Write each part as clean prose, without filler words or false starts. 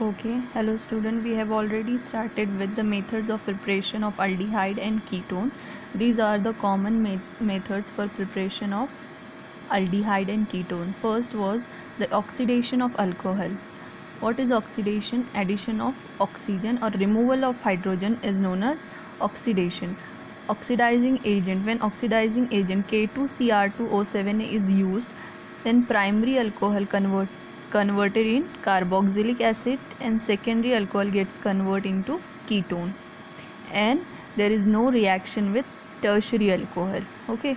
Okay, hello student. We have already started with the methods of preparation of aldehyde and ketone. These are the common methods for preparation of aldehyde and ketone. First was the oxidation of alcohol. What is oxidation? Addition of oxygen or removal of hydrogen is known as oxidation. Oxidizing agent. When oxidizing agent K2Cr2O7 is used, then primary alcohol converted in carboxylic acid and secondary alcohol gets converted into ketone, and there is no reaction with tertiary alcohol. Okay,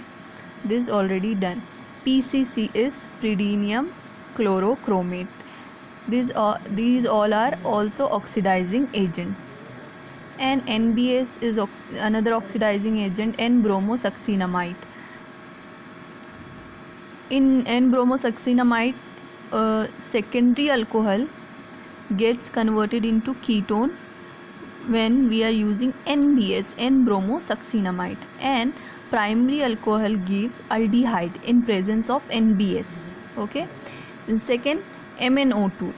this is already done. PCC is pyridinium chlorochromate. These all are also oxidizing agent. And NBS is another oxidizing agent, N-bromosuccinamide. In N-bromosuccinamide, secondary alcohol gets converted into ketone when we are using NBS, N-bromosuccinamide, and primary alcohol gives aldehyde in presence of NBS. Okay. Then second, MnO2.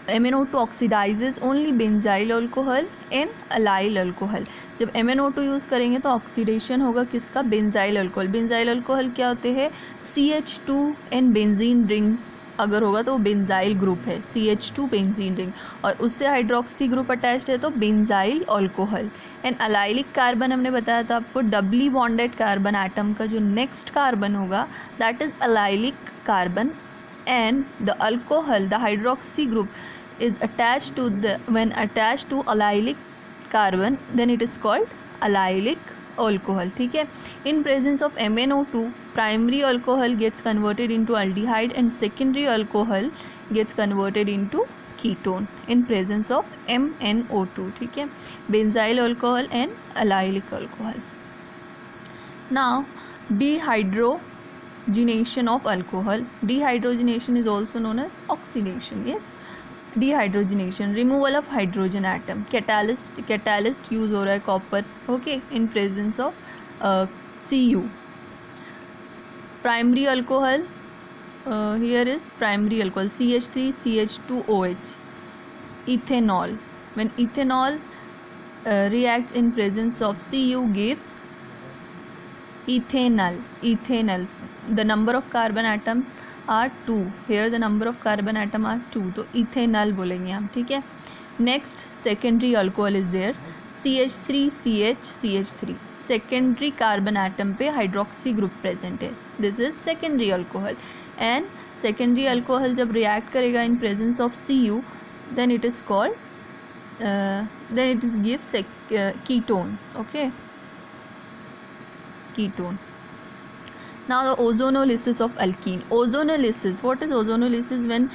MnO2 oxidizes only benzyl alcohol and allyl alcohol. जब MnO2 use करेंगे तो oxidation होगा किसका? Benzyl alcohol. Benzyl alcohol क्या होते हैं? CH2 and benzene ring अगर होगा तो वो बेंजाइल ग्रुप है, CH2 बेंजीन रिंग, और उससे हाइड्रोक्सी ग्रुप अटैच्ड है तो benzyl alcohol. And allylic carbon हमने बताया था आपको, डबली बॉन्डेड कार्बन एटम का जो नेक्स्ट कार्बन होगा that is allylic carbon, and the alcohol, the hydroxy group is attached to when attached to allylic carbon, then it is called allylic alcohol. ठीक है. In presence of MnO2, primary alcohol gets converted into aldehyde and secondary alcohol gets converted into ketone in presence of MnO2. ठीक है. benzyl alcohol and allylic alcohol. Now dehydrogenation of alcohol. Dehydrogenation is also known as oxidation. Yes, dehydrogenation, removal of hydrogen atom. Catalyst use हो रहा है copper. Okay, in presence of Cu. Primary alcohol, here is primary alcohol CH3 CH2OH. Ethanol. When ethanol reacts in presence of Cu gives ethanol. The number of carbon atom are 2. Here the number of carbon atom are 2, तो ethanol बोलेंगे हम. ठीक है. Next, secondary alcohol is there, CH3CH3. secondary carbon atom पे hydroxy group present है. This is secondary alcohol. And secondary alcohol जब react करेगा in presence of Cu, then it is called then it is gives ketone. Okay, ketone. Now the ozonolysis of alkene. Ozonolysis, what is ozonolysis? When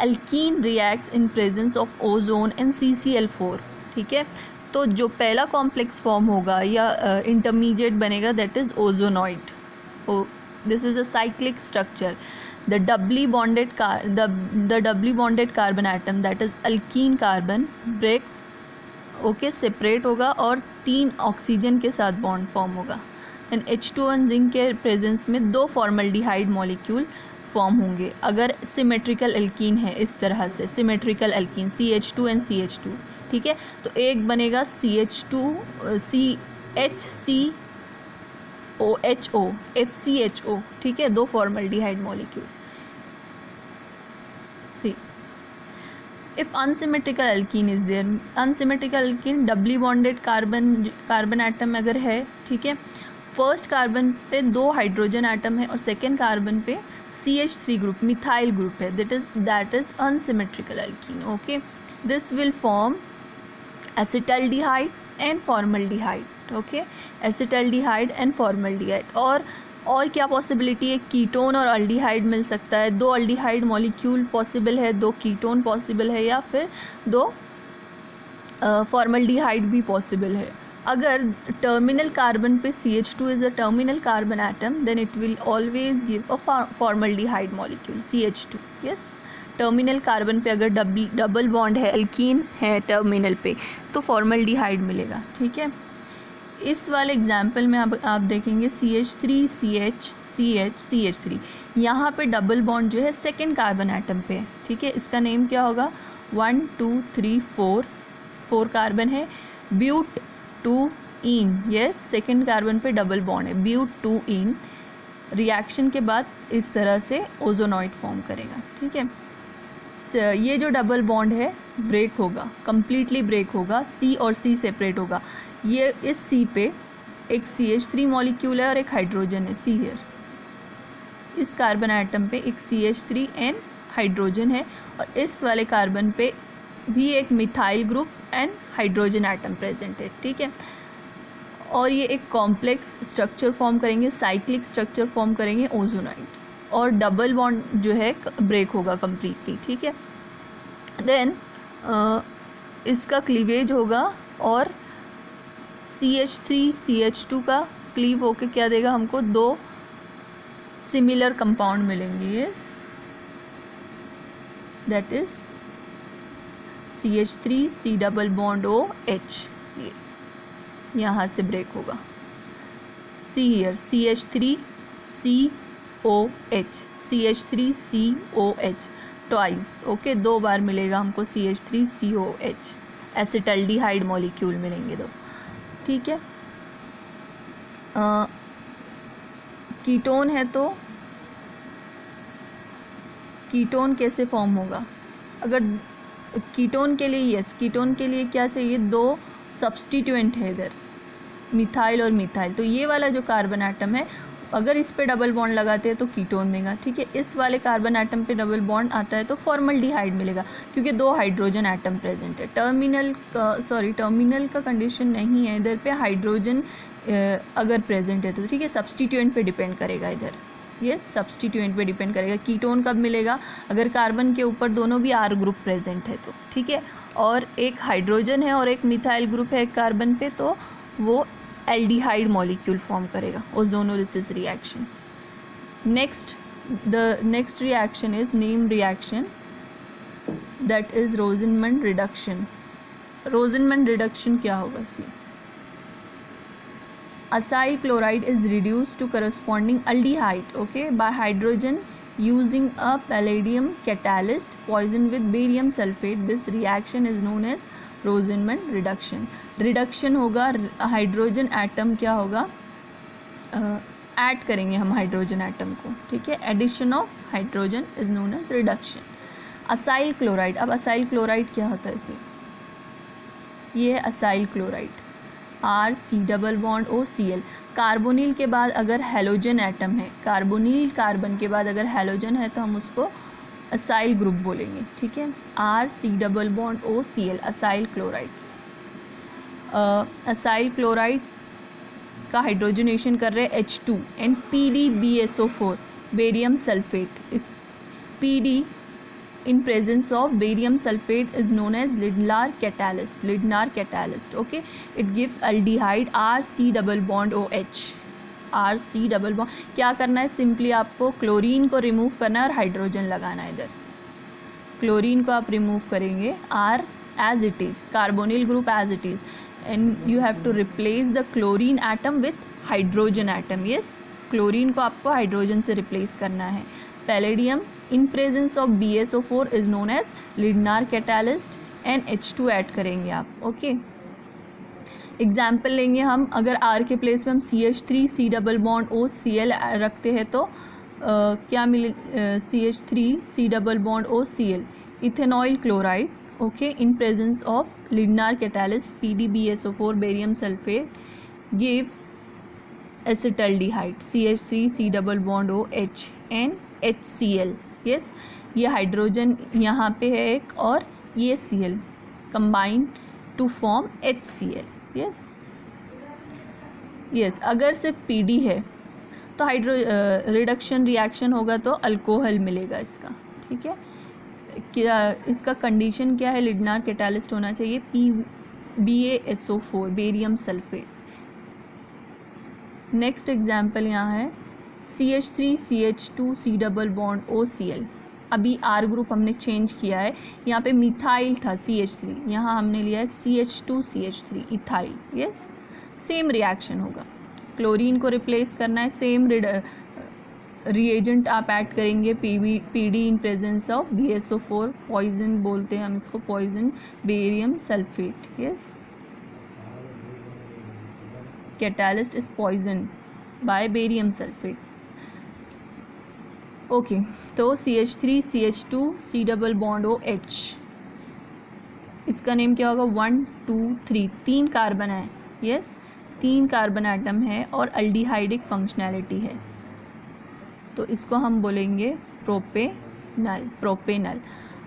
alkene reacts in presence of ozone and CCl4. ठीक है. तो जो पहला complex form होगा या intermediate बनेगा that is ozonoid. This is a cyclic structure. the doubly bonded carbon atom, that is alkene carbon, breaks, okay, separate होगा और 3 ऑक्सीजन के साथ बॉन्ड फॉर्म होगा. एंड H2 जिंक के प्रेजेंस में 2 फॉर्मल्डिहाइड मॉलिक्यूल फॉर्म होंगे अगर सिमेट्रिकल एल्कीन है. इस तरह से symmetrical alkene CH2 and CH2. ठीक है. तो एक बनेगा HCHO. ठीक है, 2 formaldehyde molecule. See if unsymmetrical alkene is there, unsymmetrical alkene doubly bonded carbon atom अगर है. ठीक है. फर्स्ट कार्बन पे 2 हाइड्रोजन एटम है और सेकेंड कार्बन पे CH3 ग्रुप, मिथाइल ग्रुप है. That is unsymmetrical alkene. Okay, this will form acetaldehyde and formaldehyde. Okay, acetaldehyde and formaldehyde. और क्या पॉसिबिलिटी है? कीटोन और अल्डिहाइड मिल सकता है. 2 अल्डिहाइड मॉलिक्यूल पॉसिबल है, 2 कीटोन पॉसिबल है, या फिर 2 फॉर्मल्डिहाइड भी पॉसिबल है. अगर टर्मिनल कार्बन पे CH2 is a terminal carbon atom, then it will always give a formaldehyde molecule CH2. Yes, terminal carbon पे अगर डबल बॉन्ड है, एल्कीन है टर्मिनल पे, तो फॉर्मल्डिहाइड मिलेगा. ठीक है. इस वाले एग्जाम्पल में आप देखेंगे CH3 CH CH CH3. यहाँ पे डबल बॉन्ड जो है सेकेंड कार्बन एटम पे है, ठीक है। इसका नेम क्या होगा, 1 2 3 4 कार्बन है, but 2 ene, yes second carbon पे डबल बॉन्ड है, ब्यूट 2 इन। रिएक्शन के बाद इस तरह से ओजोनॉइड फॉर्म करेगा, ठीक है। ये जो डबल बॉन्ड है ब्रेक होगा, कम्प्लीटली ब्रेक होगा, सी और सी सेपरेट होगा। ये इस सी पे एक CH3 मॉलिक्यूल है और एक हाइड्रोजन है, सी हियर। इस कार्बन आइटम पे एक CH3 एंड हाइड्रोजन है और इस वाले कार्बन पे भी एक methyl group and hydrogen atom present है, ठीक है। और ये एक कॉम्प्लेक्स स्ट्रक्चर फॉर्म करेंगे, साइक्लिक स्ट्रक्चर फॉर्म करेंगे ओजोनाइड, और डबल बॉन्ड जो है ब्रेक होगा कम्प्लीटली, ठीक है। देन इसका क्लीवेज होगा और CH3 CH2 का क्लीव होके क्या देगा हमको, 2 सिमिलर कंपाउंड मिलेंगे, yes that is CH3 C double bond OH, ये यहाँ से ब्रेक होगा, see here CH3 COH, CH3 COH twice, okay, 2 बार मिलेगा हमको CH3 COH, एसिटल्डिहाइड मॉलिक्यूल मिलेंगे 2, ठीक है। कीटोन है तो कीटोन कैसे फॉर्म होगा, अगर कीटोन के लिए, यस कीटोन के लिए क्या चाहिए, 2 सब्स्टिट्यूएंट है इधर, मिथाइल और मिथाइल। तो ये वाला जो कार्बन एटम है अगर इस पे डबल बॉन्ड लगाते हैं तो कीटोन देगा, ठीक है। इस वाले कार्बन एटम पे डबल बॉन्ड आता है तो फॉर्मल्डिहाइड मिलेगा, क्योंकि 2 हाइड्रोजन एटम प्रेजेंट है। टर्मिनल का कंडीशन नहीं है इधर पे, हाइड्रोजन अगर प्रेजेंट है तो, ठीक है। सब्स्टिट्यूएंट पे डिपेंड करेगा इधर, ये सब्स्टिट्यूएंट पे डिपेंड करेगा। कीटोन कब मिलेगा, अगर कार्बन के ऊपर दोनों भी R ग्रुप प्रेजेंट है तो, ठीक है। और एक हाइड्रोजन है और एक मिथाइल ग्रुप है एक कार्बन पे, तो वो एल्डिहाइड मॉलिक्यूल फॉर्म करेगा, ozonolysis reaction. The next reaction is name reaction, that is रोजनमंड reduction. रोजनमंड reduction क्या होगा, सी acyl chloride is reduced to corresponding aldehyde, okay, by hydrogen using a palladium catalyst poisoned with barium sulfate. This reaction is known as रोजनमंड reduction. Reduction होगा, hydrogen atom क्या होगा, add करेंगे हम hydrogen atom को, ठीक है। Addition of hydrogen is known as reduction. Acyl chloride, अब acyl chloride क्या होता है, इसे ये है acyl chloride, RC double bond OCl। Carbonyl के बाद अगर हेलोजन एटम है, कार्बोनिल कार्बन के बाद अगर हेलोजन है तो हम उसको असाइल ग्रुप बोलेंगे, ठीक है। RC double bond OCl, acyl chloride. Acyl chloride का हाइड्रोजनेशन कर रहे हैं H2 and PdBSO4 barium sulphate. इस PD in presence of barium sulfate is known as Lindlar catalyst, okay. It gives aldehyde RC double bond OH, RC double bond. क्या करना है, simply आपको chlorine को रिमूव करना है और हाइड्रोजन लगाना है इधर। क्लोरीन को आप रिमूव करेंगे, R as it is, carbonyl group as it is, and you have to replace the chlorine atom with hydrogen atom, yes chlorine को आपको हाइड्रोजन से रिप्लेस करना है। Palladium in presence of BSO4 is known as Lindlar catalyst and H2 add करेंगे आप, okay. Example लेंगे हम, अगर R के प्लेस में हम CH3 C double bond OCl रखते हैं तो क्या मिले, CH3 C double bond OCl, ethanoyl chloride, okay, in presence of Lindlar catalyst PdBSO4 barium sulphate gives acetaldehyde CH3 C double bond OH and HCl, yes. ये hydrogen यहाँ पे है एक और ये Cl combine to form HCl, yes yes. अगर सिर्फ PD है तो रिडक्शन रिएक्शन होगा तो अल्कोहल मिलेगा इसका, ठीक है। क्या इसका कंडीशन क्या है, लिडनार कैटालिस्ट होना चाहिए, BaSO4 barium sulphate. Next example यहाँ है CH3 CH2 C double bond OCl। अभी R ग्रुप हमने चेंज किया है, यहाँ पे मिथाइल था CH3, यहाँ हमने लिया है CH2 CH3 ethyl, yes same reaction होगा। क्लोरीन को रिप्लेस करना है, सेम रिएजेंट आप ऐड करेंगे PD in presence of BSO4, poison बोलते हैं हम इसको, poison barium sulphate. Yes, catalyst is poison by barium sulphate. Okay, तो CH3 CH2 C double bond OH, इसका नेम क्या होगा, 1 2 3, 3 कार्बन है। यस, 3 कार्बन एटम है और अल्डिहाइडिक फंक्शनैलिटी है, तो इसको हम बोलेंगे प्रोपेनल।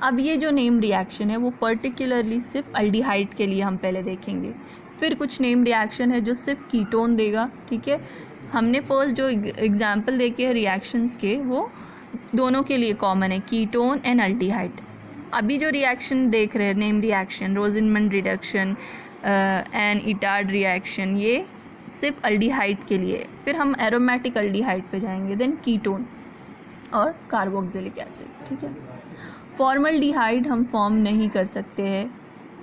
अब ये जो नेम रिएक्शन है वो पर्टिकुलरली सिर्फ अल्डिहाइड के लिए हम पहले देखेंगे, फिर कुछ नेम रिएक्शन है जो सिर्फ कीटोन देगा। ठीक है, हमने फर्स्ट जो एग्जाम्पल देखे हैं रिएक्शंस के वो दोनों के लिए कॉमन है, कीटोन एंड अल्डिहाइड। अभी जो रिएक्शन देख रहे हैं name reaction, रोजनमंड reduction and Etard reaction, ये सिर्फ अल्डिहाइड के लिए। फिर हम एरोमेटिक अल्डिहाइड पे जाएंगे, देन कीटोन और कार्बोक्सिलिक एसिड। ठीक है, फॉर्मल्डिहाइड हम फॉर्म नहीं कर सकते हैं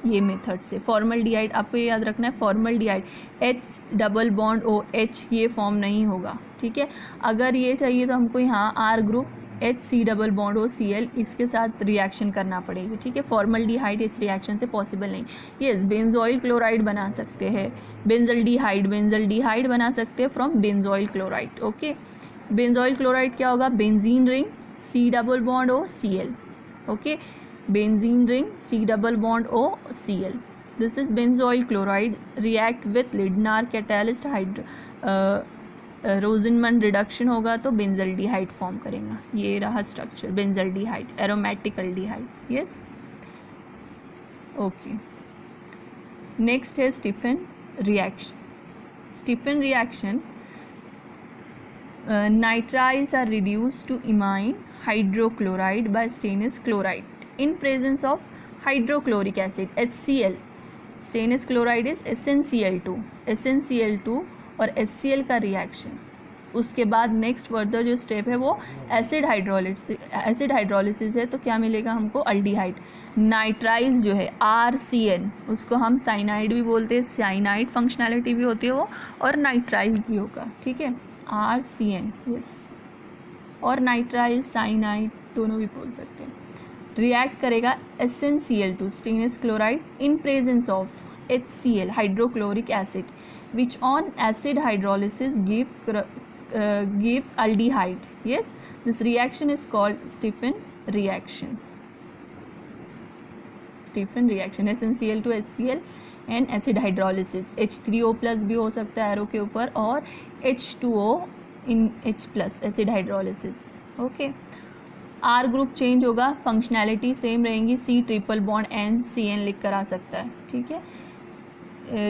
ये मेथड से। फॉर्मल्डिहाइड आपको ये याद रखना है, formaldehyde H double bond OH ये फॉर्म नहीं होगा। ठीक है, अगर ये चाहिए तो हमको यहाँ R group HC double bond OCl इसके साथ रिएक्शन करना पड़ेगी। ठीक है, फॉर्मल्डिहाइड इस रिएक्शन से पॉसिबल नहीं। यस, बेंजोइल क्लोराइड बना सकते हैं, बेंजल्डिहाइड बना सकते हैं from benzoyl chloride. Okay, benzoyl chloride क्या होगा, benzene ring C double bond OCl। Okay, benzene ring C double bond OCl. This is benzoyl chloride react with Lindner catalyst Rosenmund reduction होगा तो बेंजल्डिहाइड फॉर्म करेगा। ये रहा structure benzaldehyde, aromatic aldehyde. Yes, okay, next है Stephen reaction. Stephen reaction, nitriles are reduced to imine hydrochloride by stannous chloride in presence of hydrochloric acid HCl. stannous chloride is SnCl2 और HCl का reaction. उसके बाद next further जो step है वो acid hydrolysis है। तो क्या मिलेगा हमको, अल्डिहाइड। नाइट्राइल्स जो है RCN, उसको हम साइनाइड भी बोलते हैं, साइनाइड फंक्शनैलिटी भी होती है वो, और नाइट्राइल्स भी होगा। ठीक है, RCN, यस, और नाइट्राइल साइनाइड दोनों भी बोल सकते हैं। रिएक्ट करेगा SnCl2 stannous chloride in presence of HCl hydrochloric acid which on acid hydrolysis gives aldehyde. Yes, this reaction is called Stephen reaction. Stephen reaction, SnCl2 HCl and acid hydrolysis. H3O plus भी हो सकता है arrow के ऊपर, और H2O इन H plus acid hydrolysis. Okay, R group change होगा, functionality same रहेंगी, C triple bond NCN लिख कर आ सकता है। ठीक है,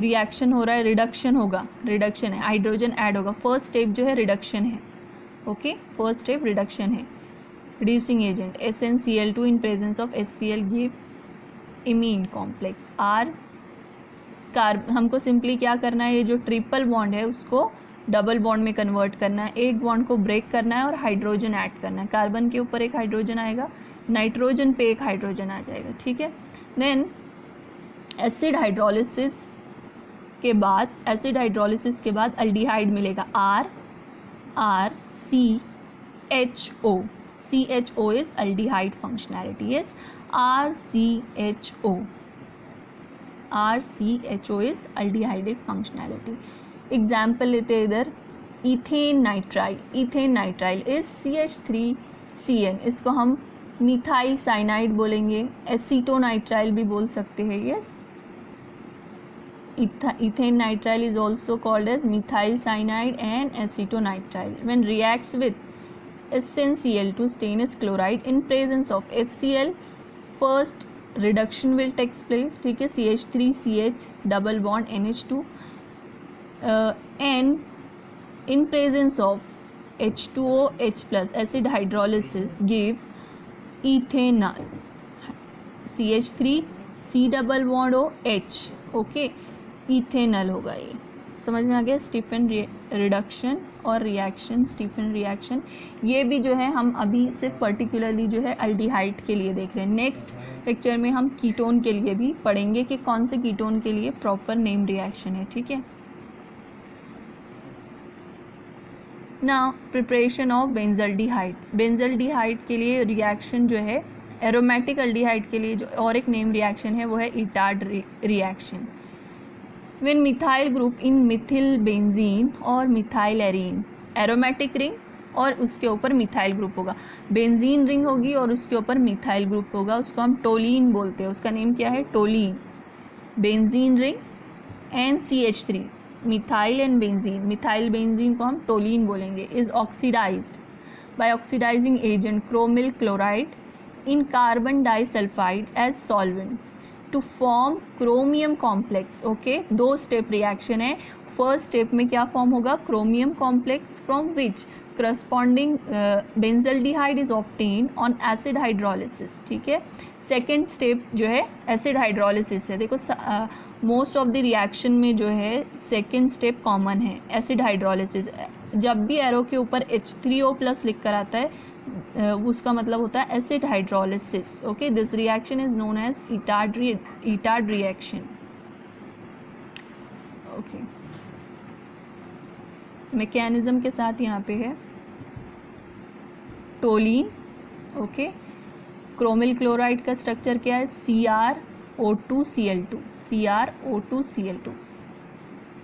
रिएक्शन हो रहा है, रिडक्शन होगा, रिडक्शन है, हाइड्रोजन ऐड होगा। फर्स्ट स्टेप जो है रिडक्शन है। ओके, फर्स्ट स्टेप रिडक्शन है। Reducing agent SnCl2 in presence of HCl give imine complex R। हमको सिंपली क्या करना है, ये जो ट्रिपल बॉन्ड है उसको डबल बॉन्ड में कन्वर्ट करना है, एक बॉन्ड को ब्रेक करना है और हाइड्रोजन ऐड करना है। कार्बन के ऊपर एक हाइड्रोजन आएगा, नाइट्रोजन पे एक हाइड्रोजन आ जाएगा। ठीक है, देन एसिड हाइड्रोलिसिस के बाद अल्डिहाइड मिलेगा RCHO। CHO is aldehyde functionality. Yes, RCHO is aldehydic functionality. Example लेते हैं इधर, इथेन नाइट्राइल इज CH3CN, इसको हम मिथाइल साइनाइड बोलेंगे, एसीटोनाइट्राइल भी बोल सकते हैं। Yes, ethane nitrile is also called as methyl cyanide and acetonitrile when reacts with SnCl2 stannous chloride in presence of HCl. first reduction will takes place. ठीक है, CH3CH double bond NH2 and in presence of H2OH plus acid hydrolysis gives ethanol, CH3 C double bond OH. Okay, ethanal होगा। ये समझ में आ गया, Stephen reduction और reaction, Stephen reaction. ये भी जो है हम अभी सिर्फ पर्टिकुलरली जो है अल्डिहाइड के लिए देख रहे हैं। नेक्स्ट लेक्चर में हम कीटोन के लिए भी पढ़ेंगे कि कौन से कीटोन के लिए प्रॉपर नेम रिएक्शन है। ठीक है, now preparation of benzaldehyde. Benzaldehyde के लिए रिएक्शन जो है, एरोमेटिक अल्डिहाइड के लिए जो और एक नेम रिएक्शन है वो है Etard reaction. When methyl group in Mithil benzene और मिथाइल एरीन, एरोमेटिक रिंग और उसके ऊपर मिथाइल ग्रुप होगा, बेंजीन रिंग होगी और उसके ऊपर मिथाइल ग्रुप होगा, उसको हम टोलीन बोलते हैं। उसका नेम क्या है? Toluene. Benzene ring and CH3, methyl and benzene, methyl benzene को हम टोलीन बोलेंगे। Is oxidised by oxidising agent chromyl chloride in carbon disulphide as solvent to form chromium complex. Okay, 2 step reaction है। First step में क्या form होगा? Chromium complex from which corresponding benzaldehyde is obtain on acid hydrolysis. ठीक है, second step जो है acid hydrolysis है। देखो मोस्ट ऑफ द रिएक्शन में जो है सेकेंड स्टेप कॉमन है, एसिड हाइड्रोलिसिस। जब भी एरो के ऊपर H3O+ लिख कर आता है उसका मतलब होता है acid hydrolysis. Okay, this reaction is known as Etard reaction. Okay, mechanism के साथ यहाँ पे है टोलीन। ओके, क्रोमिल क्लोराइड का स्ट्रक्चर क्या है? CrO2Cl2, CrO2Cl2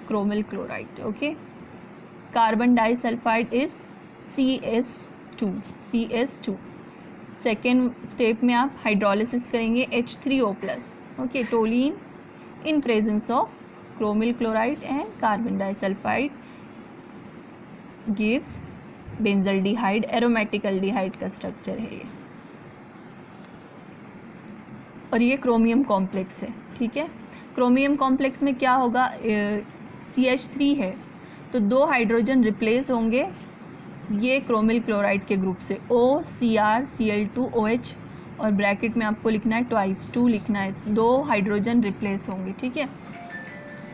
chromyl chloride. Okay, carbon disulphide is CS2। Second step में आप हाइड्रोलिसिस करेंगे H3O+। Okay, toluene in presence of chromyl chloride and carbon disulphide gives benzaldehyde. Aromatic aldehyde का structure है ये, और ये क्रोमियम कॉम्प्लेक्स है। ठीक है, क्रोमियम कॉम्प्लेक्स में क्या होगा? CH3 है तो 2 हाइड्रोजन रिप्लेस होंगे ये क्रोमिल क्लोराइड के ग्रुप से, OCrCl2OH, और ब्रैकेट में आपको लिखना है (2) लिखना है, 2 हाइड्रोजन रिप्लेस होंगे। ठीक है,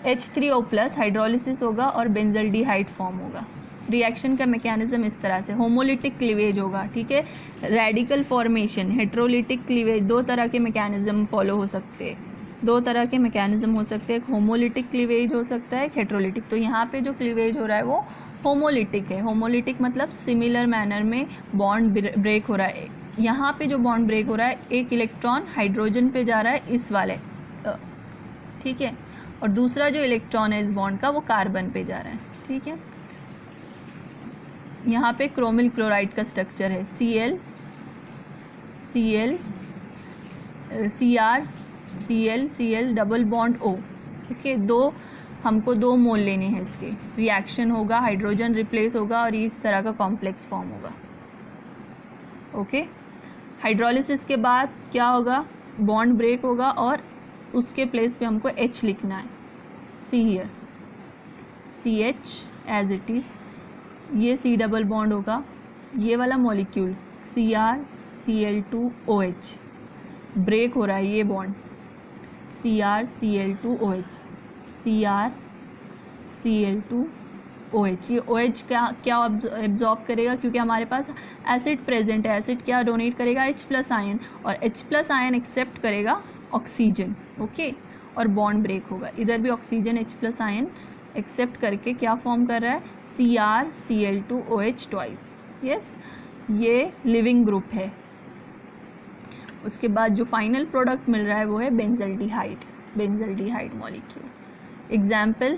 H3O+ हाइड्रोलिसिस होगा और बेंजल्डिहाइड फॉर्म होगा। रिएक्शन का मैकेनिज्म इस तरह से, होमोलिटिक क्लीवेज होगा। ठीक है, रेडिकल फॉर्मेशन, हेट्रोलिटिक क्लीवेज, 2 तरह के मैकेनिज्म फॉलो हो सकते हैं, 2 तरह के मैकेनिज्म हो सकते हैं। एक होमोलिटिक क्लीवेज हो सकता है, एक हेट्रोलिटिक। तो यहाँ पे जो क्लीवेज हो रहा है वो होमोलिटिक है। होमोलिटिक मतलब सिमिलर मैनर में बॉन्ड ब्रेक हो रहा है। यहाँ पे जो बॉन्ड ब्रेक हो रहा है, एक इलेक्ट्रॉन हाइड्रोजन पे जा रहा है इस वाले, ठीक है, और दूसरा जो इलेक्ट्रॉन है इस बॉन्ड का वो कार्बन पे जा रहा है। ठीक है, यहाँ पे क्रोमिल क्लोराइड का स्ट्रक्चर है Cl डबल बॉन्ड O। ठीक है, हमको 2 मोल लेने हैं इसके, रिएक्शन होगा, हाइड्रोजन रिप्लेस होगा और ये इस तरह का कॉम्प्लेक्स फॉर्म होगा। ओके, हाइड्रोलिसिस के बाद क्या होगा? बॉन्ड ब्रेक होगा और उसके प्लेस पे हमको H लिखना है। See here CH as it is, ये C डबल बॉन्ड होगा, ये वाला मॉलिक्यूल CrCl2OH ब्रेक हो रहा है, ये बॉन्ड CrCl2OH, CrCl2OH, ये OH क्या एब्जॉर्ब करेगा? क्योंकि हमारे पास एसिड प्रेजेंट है, एसिड क्या डोनेट करेगा? H+ आयन, और H+ आयन एक्सेप्ट करेगा ऑक्सीजन। ओके, और बॉन्ड ब्रेक होगा। इधर भी ऑक्सीजन H+ आयन एक्सेप्ट करके क्या फॉर्म कर रहा है? CrCl2OH twice. यस, ये लिविंग ग्रुप है। उसके बाद जो फाइनल प्रोडक्ट मिल रहा है वो है बेंजल्डिहाइड मॉलिक्यूल। एग्जाम्पल,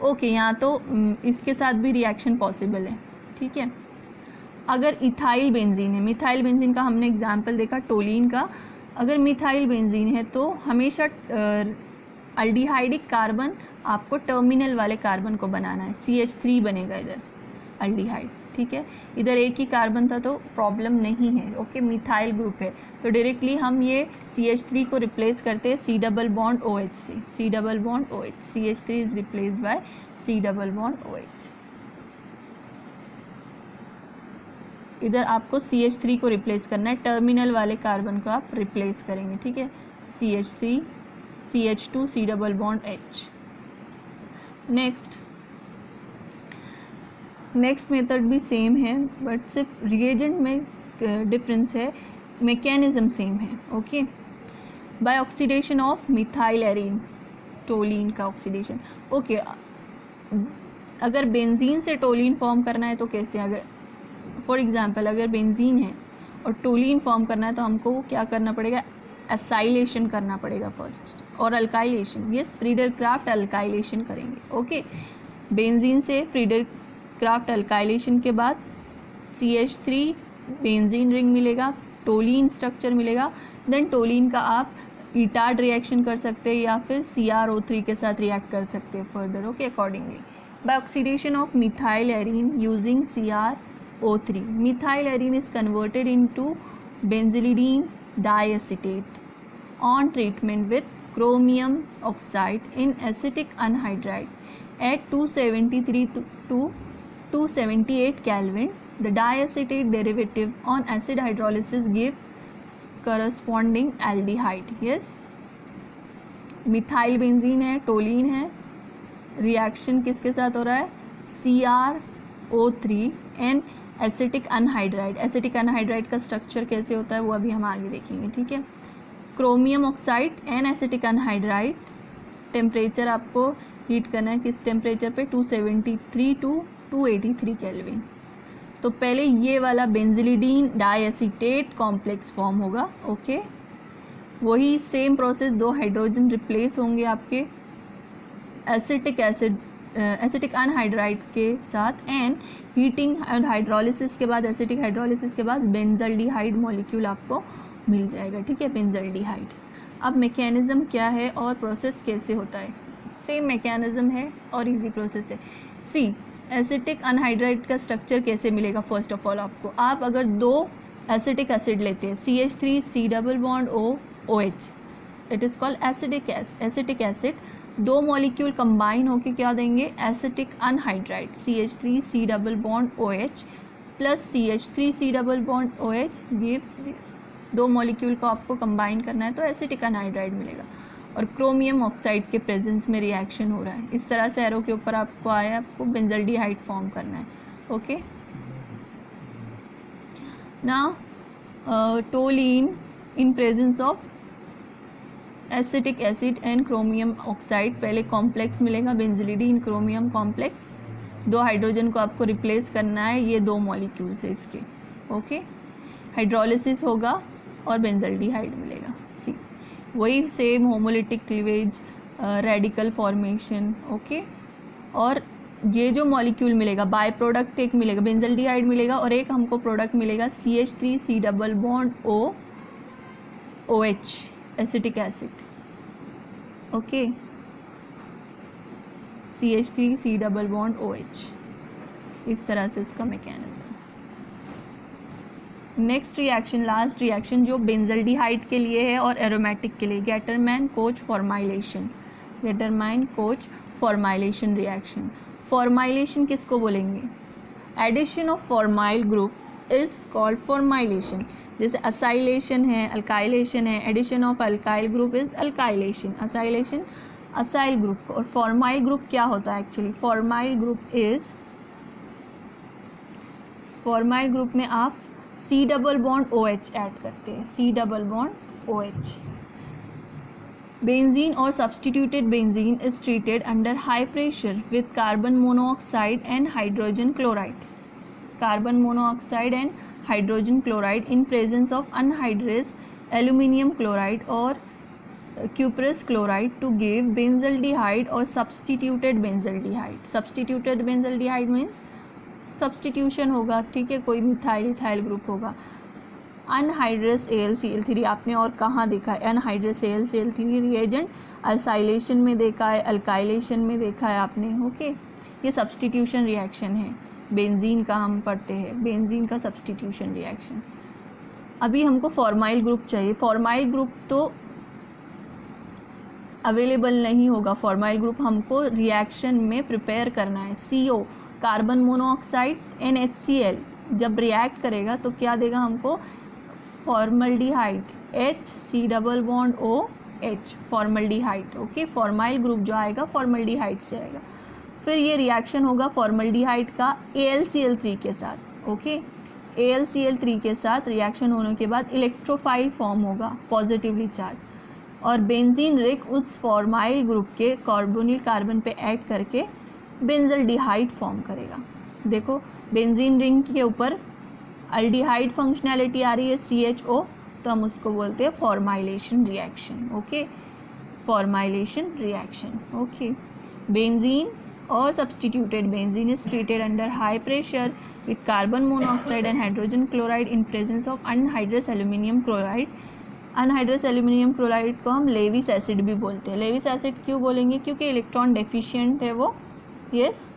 ओके, यहाँ तो इसके साथ भी रिएक्शन पॉसिबल है। ठीक है, अगर इथाइल बेंजीन है, मिथाइल बेंजीन का हमने एग्जाम्पल देखा टोलीन का, अगर मिथाइल बेंजीन है तो हमेशा अल्डिहाइडिक कार्बन आपको टर्मिनल वाले कार्बन को बनाना है, CH3 बनेगा इधर अल्डिहाइड। ठीक है, इधर एक ही कार्बन था तो प्रॉब्लम नहीं है। ओके, मिथाइल ग्रुप है तो डायरेक्टली हम ये CH3 को रिप्लेस करते हैं C डबल बॉन्ड OH से, C double bond OH, CH3 is replaced by C double bond OH। इधर आपको CH3 को रिप्लेस करना है, टर्मिनल वाले कार्बन को आप रिप्लेस करेंगे। ठीक है, CH3 CH2 C double bond H। Next method भी सेम है बट सिर्फ रिएजेंट में डिफरेंस है, मैकेनिज्म सेम है। Okay, by oxidation of methyl arene, toluene का ऑक्सीडेशन। ओके, अगर बेंजीन से टोलीन फॉर्म करना है तो कैसे, अगर फॉर एग्जांपल अगर बेंजीन है और टोलीन फॉर्म करना है तो हमको क्या करना पड़ेगा, एसाइलेशन करना पड़ेगा फर्स्ट, और alkylation, yes Friedel craft alkylation करेंगे। ओके, बेंजीन से फ्रीडल क्राफ्ट अल्काइलेशन के बाद CH3 बेंजीन रिंग मिलेगा, टोलीन स्ट्रक्चर मिलेगा, देन टोलीन का आप ईटार्ड रिएक्शन कर सकते हैं या फिर CrO3 के साथ रिएक्ट कर सकते हैं further. Okay, accordingly by oxidation of methyl arene using CrO3 methyl arene is converted into benzylidene diacetate on treatment with chromium oxide in acetic anhydride at 273 to 278 Kelvin. The diacetate derivative on acid hydrolysis give corresponding aldehyde. Yes, methyl benzene है, टोलीन है, reaction किसके साथ हो रहा है, CrO3 and acetic anhydride. Acetic anhydride का structure कैसे होता है वो अभी हम आगे देखेंगे, ठीक है। Chromium oxide and acetic anhydride, temperature आपको हीट करना है किस टेम्परेचर पे, 273 टू 283 केल्विन। तो पहले ये वाला बेंजिलिडीन डाइएसिटेट कॉम्प्लेक्स फॉर्म होगा। ओके, वही सेम प्रोसेस, 2 हाइड्रोजन रिप्लेस होंगे आपके एसिटिक अनहाइड्राइड के साथ, एंड हीटिंग एंड हाइड्रोलिसिस के बाद, एसिटिक हाइड्रोलिसिस के बाद बेंजल्डिहाइड मॉलिक्यूल आपको मिल जाएगा, ठीक है, बेंजल्डिहाइड। अब मैकेनिज़्म क्या है और प्रोसेस कैसे होता है, सेम मैकेनिज़्म है और इजी प्रोसेस है। सी, एसिटिक अनहाइड्राइड का स्ट्रक्चर कैसे मिलेगा, फर्स्ट ऑफ ऑल आपको, आप अगर 2 एसिटिक एसिड लेते हैं, CH3 C double bond OH, it is called acetic acid, 2 molecule combine होके क्या देंगे, acetic anhydride, CH3 C double bond OH plus CH3 C double bond OH gives this. 2 molecule को आपको कंबाइन करना है तो एसिटिक अनहाइड्राइड मिलेगा, और क्रोमियम ऑक्साइड के प्रेजेंस में रिएक्शन हो रहा है। इस तरह से एरो के ऊपर आपको आया, आपको बेंजल्डिहाइड फॉर्म करना है। Okay, now टोलीन in presence of acetic acid and chromium oxide, पहले कॉम्प्लेक्स मिलेगा बेंजिलिडीन क्रोमियम कॉम्प्लेक्स, 2 हाइड्रोजन को आपको रिप्लेस करना है, ये 2 मॉलिक्यूल्स है इसके। ओके, हाइड्रोलिसिस होगा और बेंजल्डिहाइड मिलेगा। सी, वही same homolytic cleavage, radical formation. Okay, और ये जो मॉलिक्यूल मिलेगा, बाय प्रोडक्ट एक मिलेगा, बेंजल्डिहाइड मिलेगा, और एक हमको प्रोडक्ट मिलेगा CH3 C double bond OH acetic acid. Okay, CH3 C double bond OH, इस तरह से उसका mechanism. Next reaction, last reaction जो बेंजल्डिहाइड के लिए है और एरोमेटिक के लिए, Gattermann Koch formylation, Gattermann Koch formylation reaction. Formylation किसको बोलेंगे, addition of formyl group is called formylation. जैसे असाइलेशन है, अल्काइलेशन है, addition of alkyl group is alkylation, acylation acyl group. और फॉर्माइल ग्रुप क्या होता है एक्चुअली, फॉर्माइल ग्रुप में आप C double bond OH add करते हैं, C double bond OH। Benzene और substituted benzene is treated under high pressure with carbon monoxide and hydrogen chloride, carbon monoxide and hydrogen chloride in presence of anhydrous aluminium chloride और cuprous chloride to give benzaldehyde और substituted benzaldehyde. Substituted benzaldehyde means substitution होगा, ठीक है, कोई methyl ethyl group होगा। Anhydrous AlCl3 आपने और कहाँ देखा है, अनहाइड्रस AlCl3 रिएजेंट असाइलेशन में देखा है, अल्काइलेशन में देखा है आपने। ओके, ये सब्सटीट्यूशन रिएक्शन है, बेंजीन का हम पढ़ते हैं, बेंजीन का सब्सटीट्यूशन रिएक्शन। अभी हमको फॉर्माइल ग्रुप चाहिए, फॉर्माइल ग्रुप तो अवेलेबल नहीं होगा, फॉर्माइल ग्रुप हमको रिएक्शन में प्रिपेयर करना है। CO कार्बन मोनोऑक्साइड NHCl जब रिएक्ट करेगा तो क्या देगा हमको, formaldehyde HC double bond OH, formaldehyde. Okay, formyl group जो आएगा फॉर्मल्डिहाइड से आएगा। फिर ये रिएक्शन होगा फॉर्मल्डिहाइड का AlCl3 के साथ। ओके, AlCl3 के साथ रिएक्शन होने के बाद इलेक्ट्रोफाइल फॉर्म होगा, पॉजिटिवली चार्ज, और बेंजीन रिंग उस फॉर्माइल ग्रुप के कार्बोनिल कार्बन पे ऐड करके बेंजल्डिहाइड फॉर्म करेगा। देखो बेंजीन रिंग के ऊपर अल्डिहाइड फंक्शनैलिटी आ रही है CHO, तो हम उसको बोलते हैं formylation reaction. Okay, formylation reaction. Okay, benzene or substituted benzene is treated under high pressure with carbon monoxide and hydrogen chloride in presence of anhydrous aluminium chloride। Anhydrous aluminium chloride को हम Lewis acid भी बोलते हैं। Lewis acid क्यों बोलेंगे? क्योंकि electron deficient है वो। यस,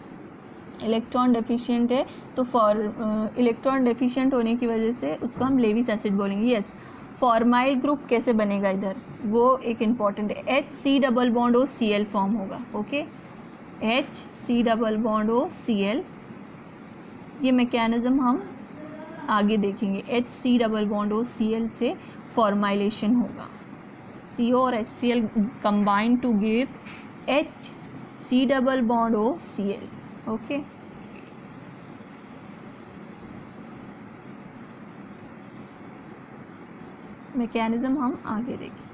इलेक्ट्रॉन डेफिशिएंट है, तो फॉर इलेक्ट्रॉन डेफिशिएंट होने की वजह से उसको हम लेविस एसिड बोलेंगे। यस, फॉर्माइल ग्रुप कैसे बनेगा इधर, वो एक इम्पॉर्टेंट है। HC+CL फॉर्म होगा। ओके, HC+CL, ये मैकेनिज्म हम आगे देखेंगे। HC+CL से फॉर्माइलेशन होगा। CO और HCl combine to give HC+CL। Okay, mechanism हम आगे देखेंगे।